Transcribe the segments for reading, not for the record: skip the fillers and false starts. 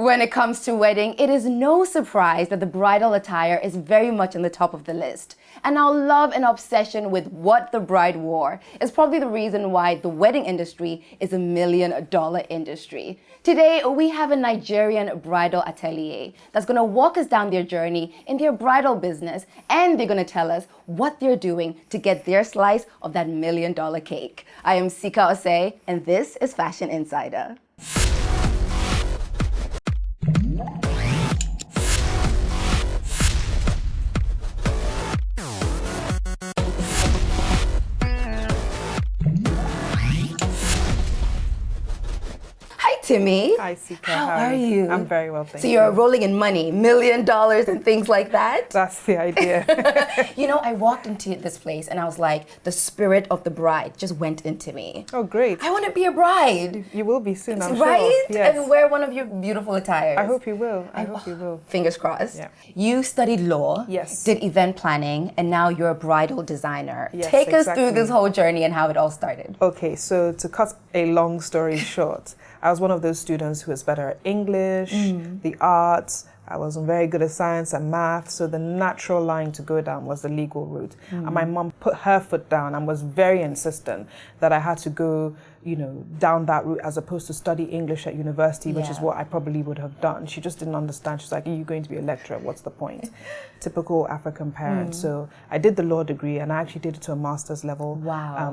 When it comes to wedding, it is no surprise that the bridal attire is very much on the top of the list. And our love and obsession with what the bride wore is probably the reason why the wedding industry is a $1 million industry. Today, we have a Nigerian bridal atelier that's going to walk us down their journey in their bridal business, and they're going to tell us what they're doing to get their slice of that $1 million cake. I am Sika Osei, and this is Fashion Insider. Timi. Hi, Sika. How are you? I'm very well, thank you. So you're rolling in money, $1 million and things like that? That's the idea. You know, I walked into this place and I was like, the spirit of the bride just went into me. Oh, great. I want to be a bride. You will be soon, I'm right? sure. Yes. And wear one of your beautiful attires. I hope you will. I hope you will. Fingers crossed. Yeah. You studied law, yes, did event planning, and now you're a bridal designer. Yes, Take us exactly. through this whole journey and how it all started. Okay, so to cut a long story short, I was one of those students who was better at English, the arts. I wasn't very good at science and math, so the natural line to go down was the legal route. And my mom put her foot down and was very insistent that I had to go, you know, down that route as opposed to study English at university, which is what I probably would have done. She just didn't understand. She's like, are you going to be a lecturer? What's the point? Typical African parent. So I did the law degree, and I actually did it to a master's level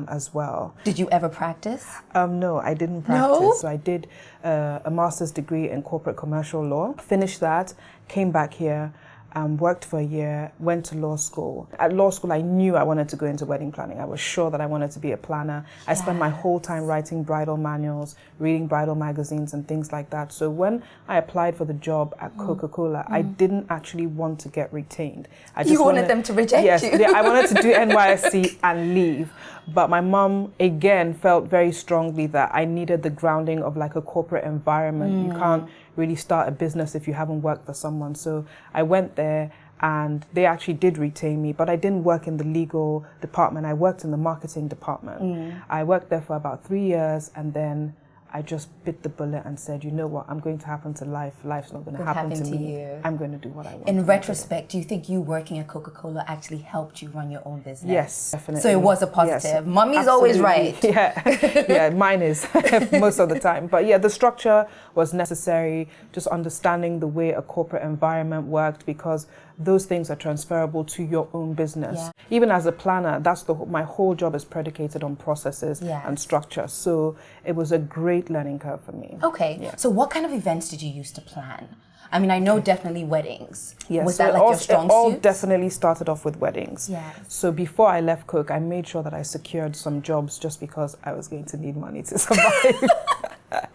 as well. Did you ever practice? No, I didn't practice. No? So I did a master's degree in corporate commercial law, finished that, came back here, worked for a year, went to law school. At law school, I knew I wanted to go into wedding planning. I was sure that I wanted to be a planner. I spent my whole time writing bridal manuals, reading bridal magazines and things like that. So when I applied for the job at Coca-Cola, I didn't actually want to get retained. I just wanted them to reject you? Yes, I wanted to do NYSC and leave. But my mom, again, felt very strongly that I needed the grounding of like a corporate environment. You can't really start a business if you haven't worked for someone. So I went there and they actually did retain me, but I didn't work in the legal department. I worked in the marketing department. I worked there for about 3 years, and then I just bit the bullet and said, you know what, I'm going to happen to life. Life's not going to happen to me. You. I'm going to do what I want. In retrospect, do you think you working at Coca-Cola actually helped you run your own business? Yes, definitely. So it was a positive. Yes, Mommy's always right. Yeah, mine is most of the time. But yeah, the structure was necessary, just understanding the way a corporate environment worked, because those things are transferable to your own business. Yeah. Even as a planner, that's my whole job is predicated on processes and structure. So it was a great learning curve for me. Okay, so what kind of events did you use to plan? I mean, I know definitely weddings. Yes, was that like your strong suit? It all definitely started off with weddings. Yes. So before I left Coke, I made sure that I secured some jobs just because I was going to need money to survive.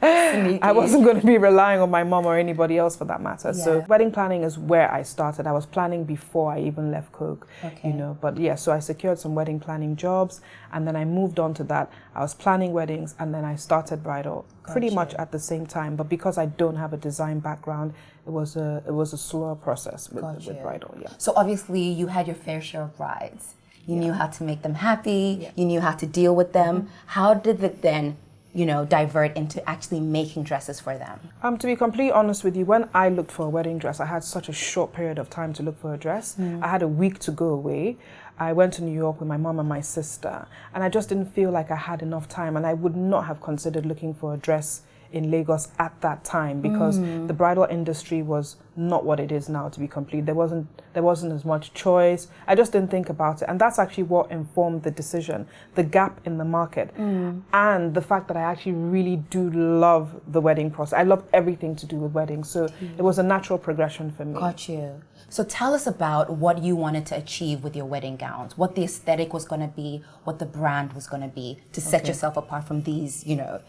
I wasn't going to be relying on my mom or anybody else for that matter. Yeah. So wedding planning is where I started. I was planning before I even left Coke, you know. But yeah, so I secured some wedding planning jobs, and then I moved on to that. I was planning weddings, and then I started bridal pretty much at the same time. But because I don't have a design background, it was a slower process with bridal. Yeah. So obviously you had your fair share of brides. You knew how to make them happy. You knew how to deal with them. How did it then, you know, divert into actually making dresses for them? To be completely honest with you, when I looked for a wedding dress, I had such a short period of time to look for a dress. I had a week to go away. I went to New York with my mom and my sister, and I just didn't feel like I had enough time, and I would not have considered looking for a dress in Lagos at that time, because the bridal industry was not what it is now, to be complete. There wasn't as much choice. I just didn't think about it, and that's actually what informed the decision, the gap in the market, and the fact that I actually really do love the wedding process. I love everything to do with weddings, so it was a natural progression for me. Got you. So tell us about what you wanted to achieve with your wedding gowns, what the aesthetic was going to be, what the brand was going to be to set yourself apart from these, you know,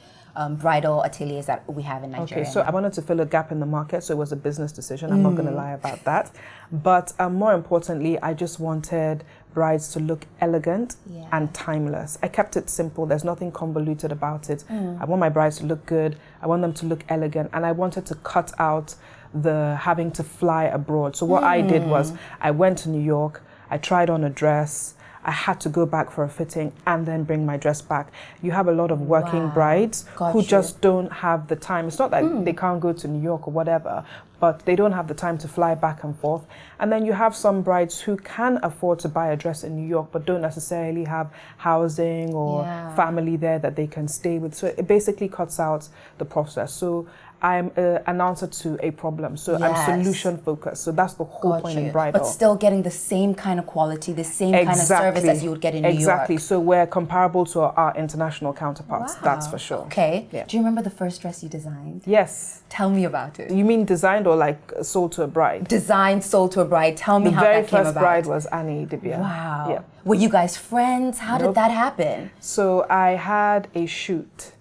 bridal ateliers that we have in Nigeria. Okay, so I wanted to fill a gap in the market, so it was a business decision. I'm not going to lie about that. But more importantly, I just wanted brides to look elegant and timeless. I kept it simple. There's nothing convoluted about it. I want my brides to look good. I want them to look elegant. And I wanted to cut out the having to fly abroad. So what I did was I went to New York. I tried on a dress. I had to go back for a fitting and then bring my dress back. You have a lot of working brides who just don't have the time. It's not that they can't go to New York or whatever, but they don't have the time to fly back and forth. And then you have some brides who can afford to buy a dress in New York, but don't necessarily have housing or family there that they can stay with. So it basically cuts out the process. So I'm an answer to a problem. So I'm solution focused. So that's the whole point in bridal. But still getting the same kind of quality, the same kind of service as you would get in New York. Exactly. So we're comparable to our international counterparts. That's for sure. Okay. Yeah. Do you remember the first dress you designed? Yes. Tell me about it. You mean designed or like sold to a bride? Designed, sold to a bride. Tell me how that came about. The very first bride was Ndani Online. Wow. Yeah. Were you guys friends? How did that happen? So I had a shoot.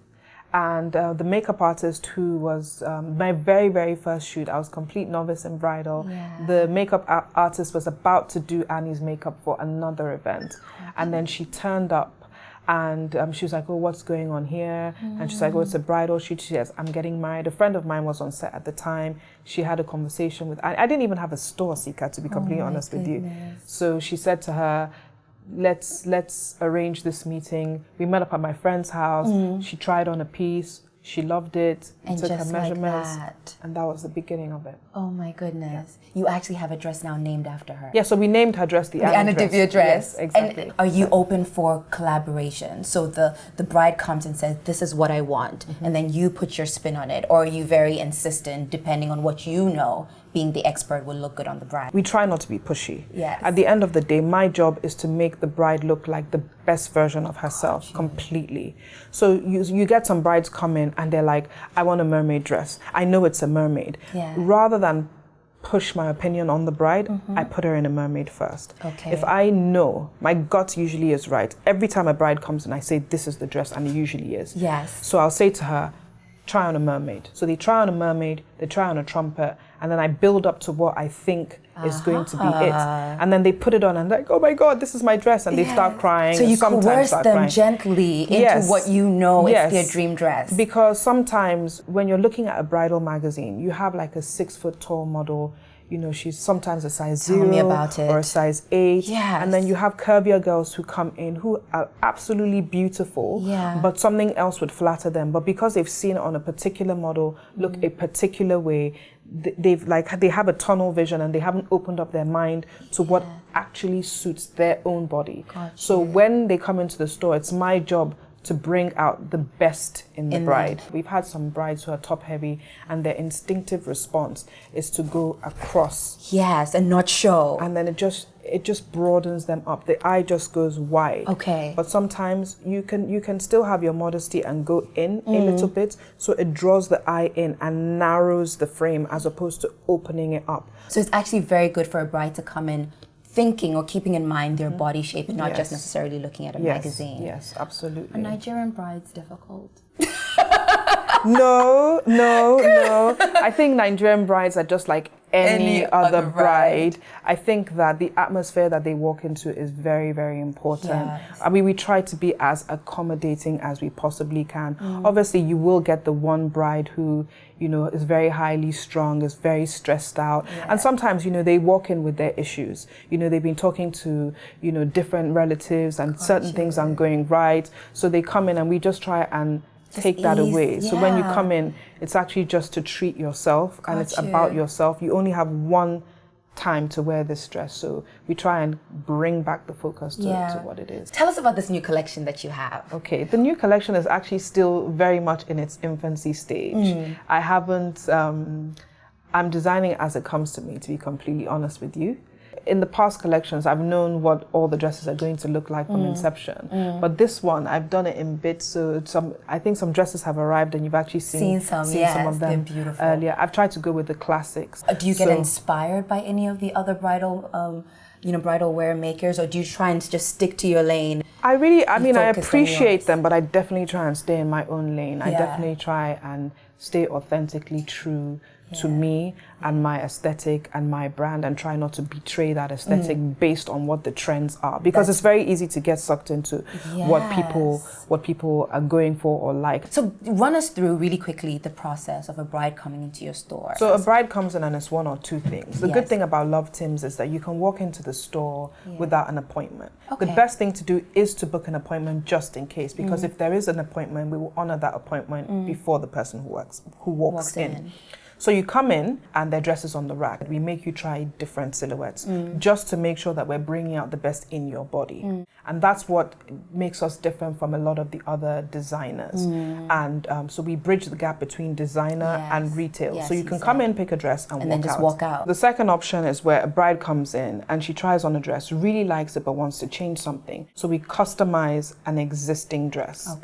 And the makeup artist who was my very, very first shoot, I was complete novice in bridal. Yeah. The makeup artist was about to do Annie's makeup for another event. And then she turned up and she was like, oh, what's going on here? And she's like, oh, it's a bridal shoot. She says, I'm getting married. A friend of mine was on set at the time. She had a conversation with Annie. I didn't even have a store, Sika, to be completely honest with you. So she said to her, let's arrange this meeting. We met up at my friend's house. She tried on a piece. She loved it. And took her measurements. Like that. And that was the beginning of it. Oh my goodness. You actually have a dress now named after her. Yeah, so we named her dress the NdaniTV dress. Yes, exactly. And are you open for collaboration? So the bride comes and says, this is what I want. And then you put your spin on it. Or are you very insistent, depending on what you know, being the expert will look good on the bride? We try not to be pushy. Yes. At the end of the day, my job is to make the bride look like the best version of herself completely. So you get some brides come in and they're like, I want a mermaid dress. I know it's a mermaid. Yeah. Rather than push my opinion on the bride, I put her in a mermaid first. Okay. If I know, my gut usually is right. Every time a bride comes in, I say, this is the dress, and it usually is. Yes. So I'll say to her, try on a mermaid. So they try on a mermaid, they try on a trumpet, and then I build up to what I think is going to be it. And then they put it on and they're like, oh my God, this is my dress. And they start crying. So you coerce them gently into what you know is their dream dress. Because sometimes when you're looking at a bridal magazine, you have like a 6-foot tall model. You know, she's sometimes a size 0 or a size 8. Yes. And then you have curvier girls who come in who are absolutely beautiful, but something else would flatter them. But because they've seen it on a particular model look a particular way, they have a tunnel vision and they haven't opened up their mind to what actually suits their own body. Gotcha. So when they come into the store, it's my job to bring out the best in the bride. We've had some brides who are top heavy and their instinctive response is to go across. Yes, and not show. And then it just broadens them up. The eye just goes wide. Okay. But sometimes you can still have your modesty and go in a little bit, so it draws the eye in and narrows the frame as opposed to opening it up. So it's actually very good for a bride to come in thinking or keeping in mind their body shape and not just necessarily looking at a magazine. Yes, absolutely. Are Nigerian brides difficult? No. I think Nigerian brides are just like any other bride. I think that the atmosphere that they walk into is very, very important. Yes. I mean, we try to be as accommodating as we possibly can. Obviously, you will get the one bride who, you know, is very highly strung, is very stressed out. And sometimes, you know, they walk in with their issues. You know, they've been talking to, you know, different relatives and certain things aren't going right. So they come in and we just try and take that away. So when you come in, it's actually just to treat yourself and it's about yourself. You only have one time to wear this dress, so we try and bring back the focus to what it is. Tell us about this new collection that you have. Okay, the new collection is actually still very much in its infancy stage. I haven't, I'm designing it as it comes to me, to be completely honest with you. In the past collections, I've known what all the dresses are going to look like from inception. But this one, I've done it in bits. So I think some dresses have arrived and you've actually seen some of them. They're beautiful. Earlier. I've tried to go with the classics. Do you get inspired by any of the other bridal bridal wear makers, or do you try and just stick to your lane? I appreciate them, but I definitely try and stay in my own lane. I definitely try and stay authentically true to me and my aesthetic and my brand, and try not to betray that aesthetic based on what the trends are, because it's very easy to get sucked into what people are going for or like. So run us through really quickly the process of a bride coming into your store. So a bride comes in and it's one or two things. The good thing about Love Tims is that you can walk into the store without an appointment. The best thing to do is to book an appointment just in case, because if there is an appointment, we will honor that appointment before the person who walks in. So you come in and their dress is on the rack. We make you try different silhouettes just to make sure that we're bringing out the best in your body. And that's what makes us different from a lot of the other designers. And so we bridge the gap between designer and retail. So you can come in, pick a dress and then just walk out. The second option is where a bride comes in and she tries on a dress, really likes it but wants to change something. So we customize an existing dress.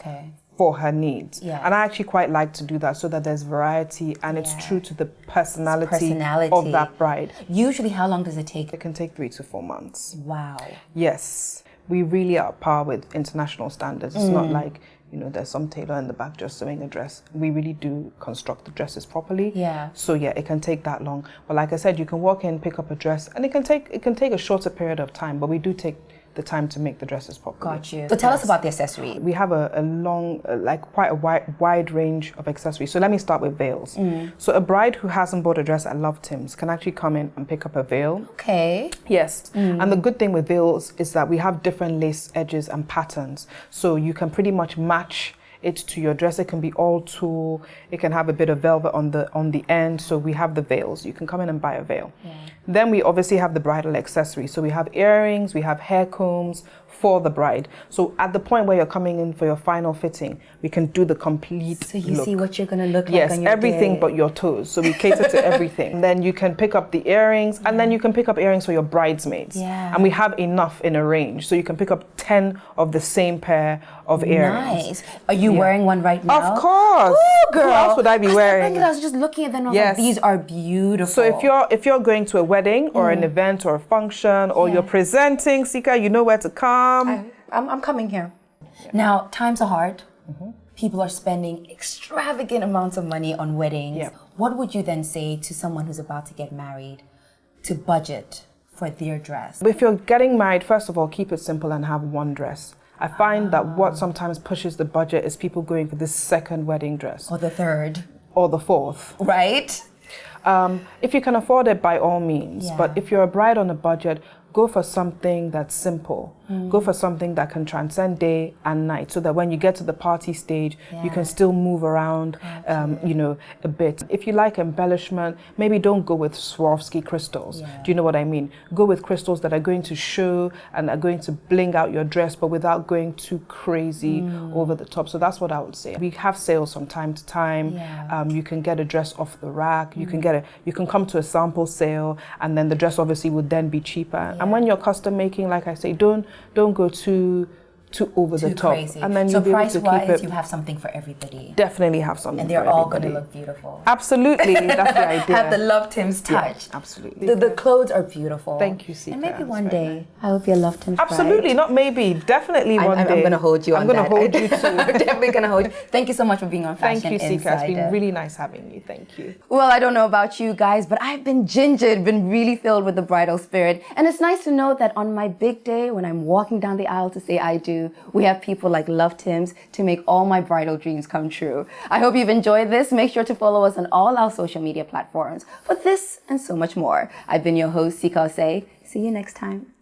For her needs. And I actually quite like to do that so that there's variety and it's true to the personality of that bride. Usually, how long does it take? It can take 3 to 4 months. Wow. Yes. We really are at par with international standards. It's not like, you know, there's some tailor in the back just sewing a dress. We really do construct the dresses properly. So yeah, it can take that long. But like I said, you can walk in, pick up a dress, and it can take a shorter period of time, but we do take the time to make the dresses properly. Got you. So tell us about the accessory. We have a long, quite a wide range of accessories. So let me start with veils. So a bride who hasn't bought a dress at Love Tims can actually come in and pick up a veil. Yes. And the good thing with veils is that we have different lace edges and patterns. So you can pretty much match it to your dress. It can be all tulle. It can have a bit of velvet on the end. So we have the veils. You can come in and buy a veil. Then we obviously have the bridal accessories. So we have earrings, we have hair combs for the bride. So at the point where you're coming in for your final fitting, we can do the complete So you look. see what you're going to look like Yes, on your everything day. but your toes. So we cater to everything. And then you can pick up the earrings, and then you can pick up earrings for your bridesmaids. And we have enough in a range. So you can pick up 10 of the same pair of earrings. Nice. Are you wearing one right now? Of course. Ooh, girl. Who else would I be wearing? I was just looking at them. I was like, these are beautiful. So if you're going to a wedding or an event or a function or you're presenting, Sika, you know where to come. I'm coming here. Now, times are hard. People are spending extravagant amounts of money on weddings. What would you then say to someone who's about to get married to budget for their dress? If you're getting married, first of all, keep it simple and have one dress. I find that what sometimes pushes the budget is people going for this second wedding dress. Or the third. Or the fourth. Right? If you can afford it, by all means. But if you're a bride on a budget, go for something that's simple. Go for something that can transcend day and night, so that when you get to the party stage, you can still move around, you know, a bit. If you like embellishment, maybe don't go with Swarovski crystals. Do you know what I mean? Go with crystals that are going to show and are going to bling out your dress, but without going too crazy over the top. So that's what I would say. We have sales from time to time. You can get a dress off the rack. You can come to a sample sale, and then the dress obviously would then be cheaper. And when you're custom making, like I say, don't go too over the top. Crazy. And then so you'll be able to keep price-wise, it. you have something for everybody. Definitely have something. And they're all going to look beautiful. Absolutely, that's the idea. Have the Love Tims touch. Absolutely. The clothes are beautiful. Thank you, Sika. And maybe one day I will be a Love Tims bride. Absolutely, not maybe. Definitely one day. I'm going to hold you on that. I'm going to hold you too. I'm definitely going to hold you. Thank you so much for being on Fashion Thank you, Sika. Insider. It's been really nice having you. Thank you. Well, I don't know about you guys, but I've been gingered, been really filled with the bridal spirit. And it's nice to know that on my big day, when I'm walking down the aisle to say I do, we have people like Love Tims to make all my bridal dreams come true. I hope you've enjoyed this. Make sure to follow us on all our social media platforms for this and so much more. I've been your host, Sika Osei. See you next time.